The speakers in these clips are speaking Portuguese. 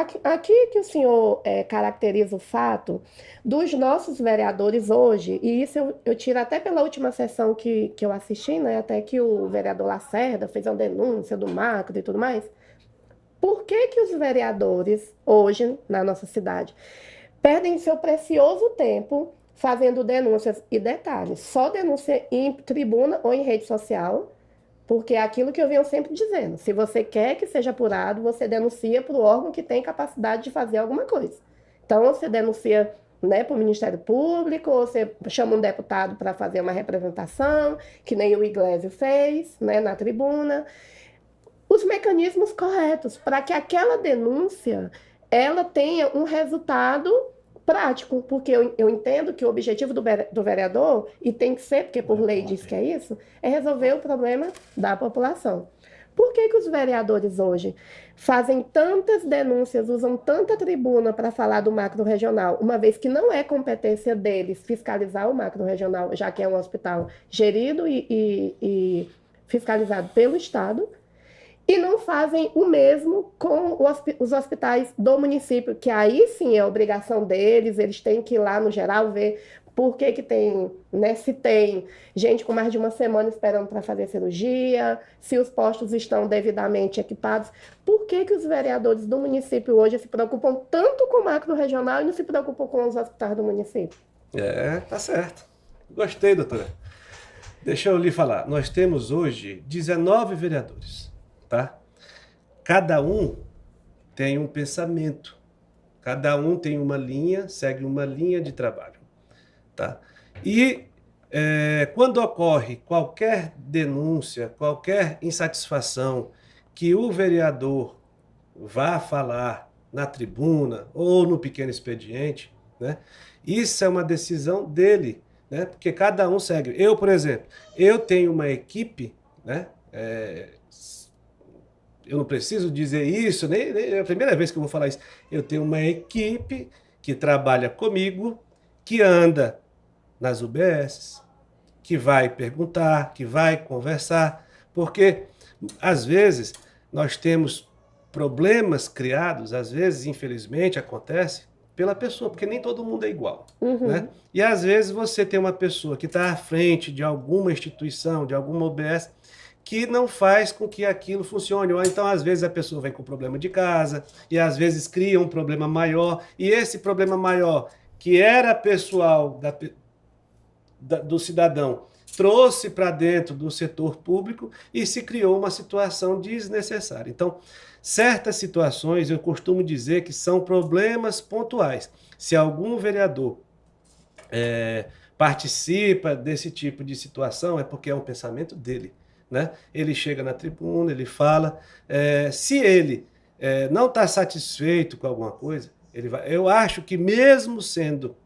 aqui que o senhor caracteriza o fato dos nossos vereadores hoje, e isso eu tiro até pela última sessão que eu assisti, né? Até que o vereador Lacerda fez uma denúncia do Macro e tudo mais. Por que que os vereadores hoje na nossa cidade perdem seu precioso tempo fazendo denúncias e detalhes? Só denúncia em tribuna ou em rede social, porque é aquilo que eu venho sempre dizendo. Se você quer que seja apurado, você denuncia para o órgão que tem capacidade de fazer alguma coisa. Então, você denuncia, né, para o Ministério Público, ou você chama um deputado para fazer uma representação, que nem o Iglesias fez, né, na tribuna. Os mecanismos corretos para que aquela denúncia ela tenha um resultado prático, porque eu entendo que o objetivo do vereador, e tem que ser, porque por lei diz que é isso, é resolver o problema da população. Por que que os vereadores hoje fazem tantas denúncias, usam tanta tribuna para falar do macro-regional, uma vez que não é competência deles fiscalizar o macro-regional, já que é um hospital gerido e fiscalizado pelo Estado, e não fazem o mesmo com os hospitais do município, que aí sim é obrigação deles, eles têm que ir lá no geral ver por que que tem, né, se tem gente com mais de uma semana esperando para fazer cirurgia, se os postos estão devidamente equipados. Por que que os vereadores do município hoje se preocupam tanto com o macro regional e não se preocupam com os hospitais do município? Tá certo. Gostei, doutora. Deixa eu lhe falar. Nós temos hoje 19 vereadores, tá? Cada um tem um pensamento, cada um tem uma linha, segue uma linha de trabalho, tá? E quando ocorre qualquer denúncia, qualquer insatisfação que o vereador vá falar na tribuna ou no pequeno expediente, né? Isso é uma decisão dele, né? Porque cada um segue. Eu, por exemplo, eu tenho uma equipe, né? Eu não preciso dizer isso, nem é a primeira vez que eu vou falar isso. Eu tenho uma equipe que trabalha comigo, que anda nas UBSs, que vai perguntar, que vai conversar, porque às vezes nós temos problemas criados, às vezes, infelizmente, acontece pela pessoa, porque nem todo mundo é igual, né? Uhum. E às vezes você tem uma pessoa que está à frente de alguma instituição, de alguma UBS, que não faz com que aquilo funcione. Ou então, às vezes, a pessoa vem com problema de casa, e às vezes cria um problema maior, e esse problema maior, que era pessoal do cidadão, trouxe para dentro do setor público e se criou uma situação desnecessária. Então, certas situações eu costumo dizer que são problemas pontuais. Se algum vereador participa desse tipo de situação, é porque é um pensamento dele, né? Ele chega na tribuna, ele fala. Se ele não está satisfeito com alguma coisa, ele vai. Eu acho que mesmo sendo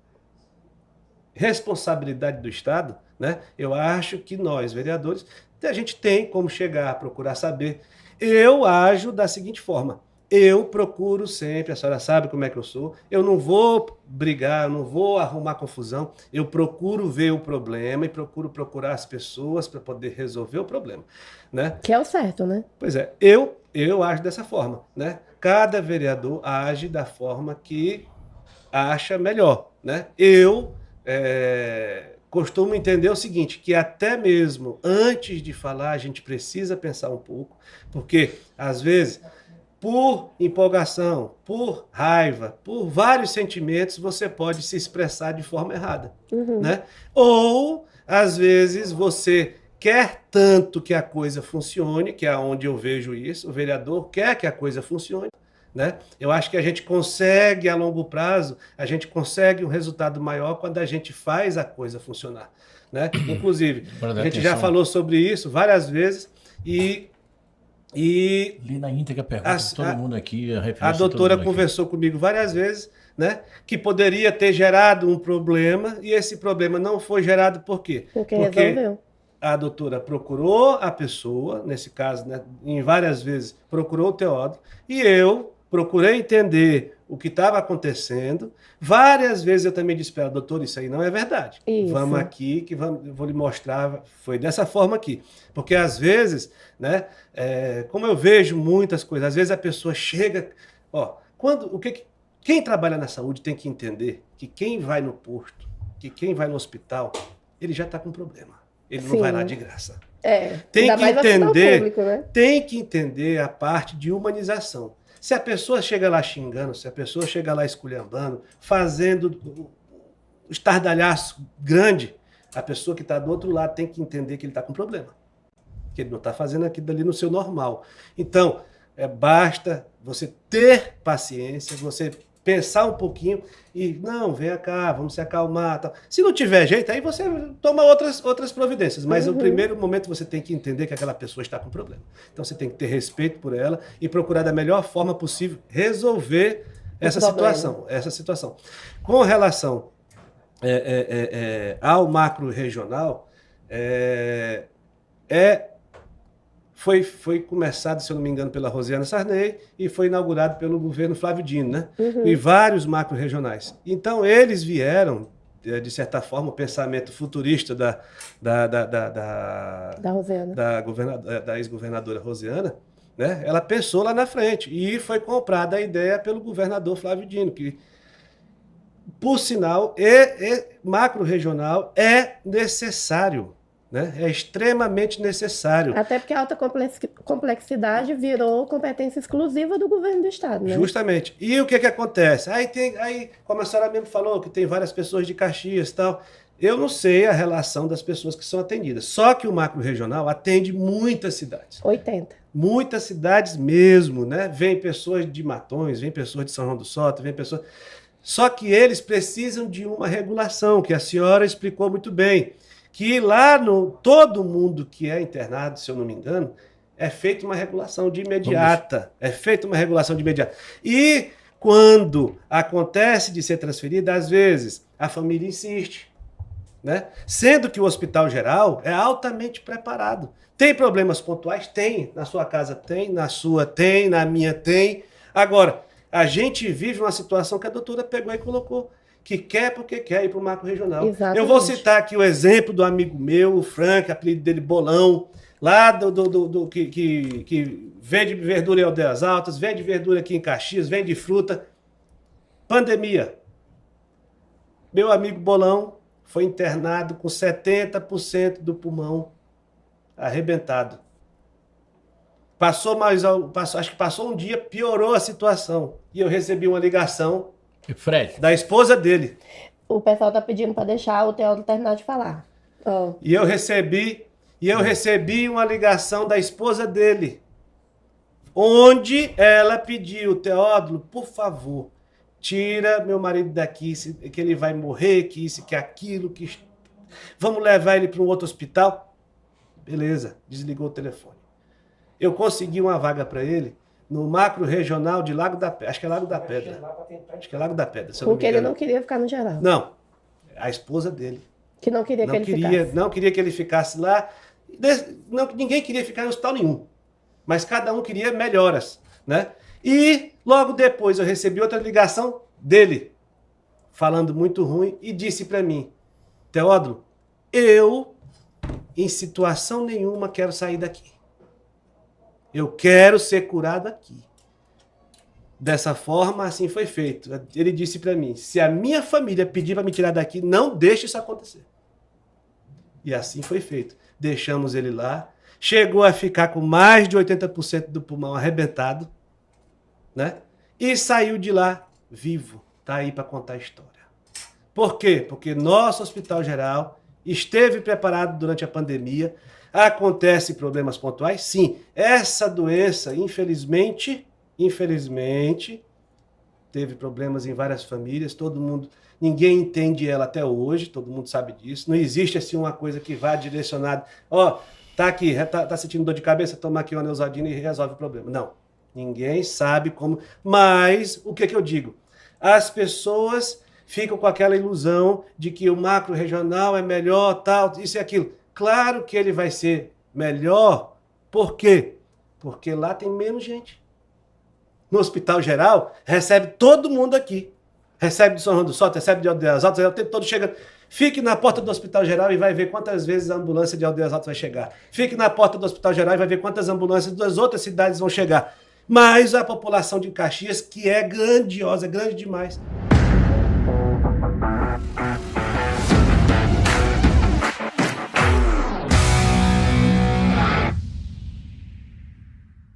responsabilidade do Estado, né? Eu acho que nós, vereadores, a gente tem como chegar, procurar saber. Eu ajo da seguinte forma: eu procuro sempre, a senhora sabe como é que eu sou, eu não vou brigar, eu não vou arrumar confusão, eu procuro ver o problema e procuro procurar as pessoas para poder resolver o problema, né? Que é o certo, né? Pois é, eu ajo dessa forma, né? Cada vereador age da forma que acha melhor, né? Eu costumo entender o seguinte, que até mesmo antes de falar a gente precisa pensar um pouco, porque às vezes por empolgação, por raiva, por vários sentimentos, você pode se expressar de forma errada, Uhum. né? Ou às vezes você quer tanto que a coisa funcione, que é onde eu vejo isso, o vereador quer que a coisa funcione, né? Eu acho que a gente consegue, a longo prazo, a gente consegue um resultado maior quando a gente faz a coisa funcionar, né? Inclusive, Para a dar gente já atenção, falou sobre isso várias vezes e li na íntegra a a, pergunta de todo mundo aqui, a a referência de todo doutora mundo aqui. conversou comigo várias vezes, né? Que poderia ter gerado um problema e esse problema não foi gerado por quê? Porque Porque resolveu. a doutora procurou a pessoa, nesse caso, né, em várias vezes, procurou o Teódomo, e eu procurei entender o que estava acontecendo. Várias vezes eu também disse para ela, doutor, isso aí não é verdade. Vamos Isso. aqui, que eu vou lhe mostrar. Foi dessa forma aqui. Porque às vezes, né, como eu vejo muitas coisas, às vezes a pessoa chega, ó, Quem trabalha na saúde tem que entender que quem vai no posto, que quem vai no hospital, ele já está com problema. Ele não vai lá de graça. Tem que entender, público, né? Tem que entender a parte de humanização. Se a pessoa chega lá xingando, se a pessoa chega lá esculhambando, fazendo estardalhaço grande, a pessoa que está do outro lado tem que entender que ele está com problema. Que ele não está fazendo aquilo ali no seu normal. Então, basta você ter paciência, você pensar um pouquinho e, não, vem cá, vamos se acalmar. Tal. Se não tiver jeito, aí você toma outras providências. Mas no primeiro momento você tem que entender que aquela pessoa está com problema. Então você tem que ter respeito por ela e procurar da melhor forma possível resolver essa situação. Com relação ao macro regional, foi começado, se eu não me engano, pela Rosiana Sarney e foi inaugurado pelo governo Flávio Dino, né? E vários macro-regionais. Então, eles vieram, de certa forma, o pensamento futurista da ex-governadora Rosiana, né? Ela pensou lá na frente e foi comprada a ideia pelo governador Flávio Dino, que, por sinal, macro-regional é necessário. Né? É extremamente necessário. Até porque a alta complexidade virou competência exclusiva do governo do estado. Né? Justamente. E o que acontece? Aí, como a senhora mesmo falou, que tem várias pessoas de Caxias e tal. Eu não sei a relação das pessoas que são atendidas. Só que o macro-regional atende muitas cidades. 80. Muitas cidades mesmo, né? Vem pessoas de Matões, vem pessoas de São João do Soto, vem pessoas... Só que eles precisam de uma regulação, que a senhora explicou muito bem. Que lá todo mundo que é internado, se eu não me engano, é feita uma regulação de imediata. E quando acontece de ser transferida, às vezes, a família insiste. Né? Sendo que o hospital geral é altamente preparado. Tem problemas pontuais? Tem. Na sua casa tem, na sua tem, na minha tem. Agora, a gente vive uma situação que a doutora pegou e colocou. Que quer porque quer ir para o macro regional. Exatamente. Eu vou citar aqui o exemplo do amigo meu, o Frank, apelido dele Bolão, lá que vende verdura em Aldeias Altas, vende verdura aqui em Caxias, vende fruta. Pandemia. Meu amigo Bolão foi internado com 70% do pulmão arrebentado. Acho que passou um dia, piorou a situação. E eu recebi uma ligação da esposa dele. O pessoal tá pedindo para deixar o Teódulo terminar de falar. Oh. E eu recebi uma ligação da esposa dele, onde ela pediu, Teódulo, por favor, tira meu marido daqui, que ele vai morrer, que isso, que aquilo, que vamos levar ele para um outro hospital. Beleza, desligou o telefone. Eu consegui uma vaga para ele no macro regional de Lago da Pedra. Acho que é Lago da Pedra. Porque ele não queria ficar no geral. Não. A esposa dele. Que não queria que ele ficasse. Não queria que ele ficasse lá. Ninguém queria ficar em hospital nenhum. Mas cada um queria melhoras. Né? E logo depois eu recebi outra ligação dele, falando muito ruim, e disse para mim, Teódulo, eu, em situação nenhuma, quero sair daqui. Eu quero ser curado aqui. Dessa forma, assim foi feito. Ele disse para mim, se a minha família pedir para me tirar daqui, não deixe isso acontecer. E assim foi feito. Deixamos ele lá. Chegou a ficar com mais de 80% do pulmão arrebentado. Né? E saiu de lá vivo. Está aí para contar a história. Por quê? Porque nosso Hospital Geral esteve preparado durante a pandemia. Acontecem problemas pontuais? Sim. Essa doença, infelizmente, teve problemas em várias famílias, ninguém entende ela até hoje, todo mundo sabe disso. Não existe assim uma coisa que vá direcionada, tá aqui, tá sentindo dor de cabeça, toma aqui uma Neosaldina e resolve o problema. Não. Ninguém sabe como. Mas, o que eu digo? As pessoas ficam com aquela ilusão de que o macro regional é melhor, tal, isso e aquilo. Claro que ele vai ser melhor. Por quê? Porque lá tem menos gente. No Hospital Geral, recebe todo mundo aqui. Recebe de São João do Soto, recebe de Aldeias Altas, o tempo todo chegando. Fique na porta do Hospital Geral e vai ver quantas vezes a ambulância de Aldeias Altas vai chegar. Fique na porta do Hospital Geral e vai ver quantas ambulâncias das outras cidades vão chegar. mais a população de Caxias, que é grandiosa, é grande demais.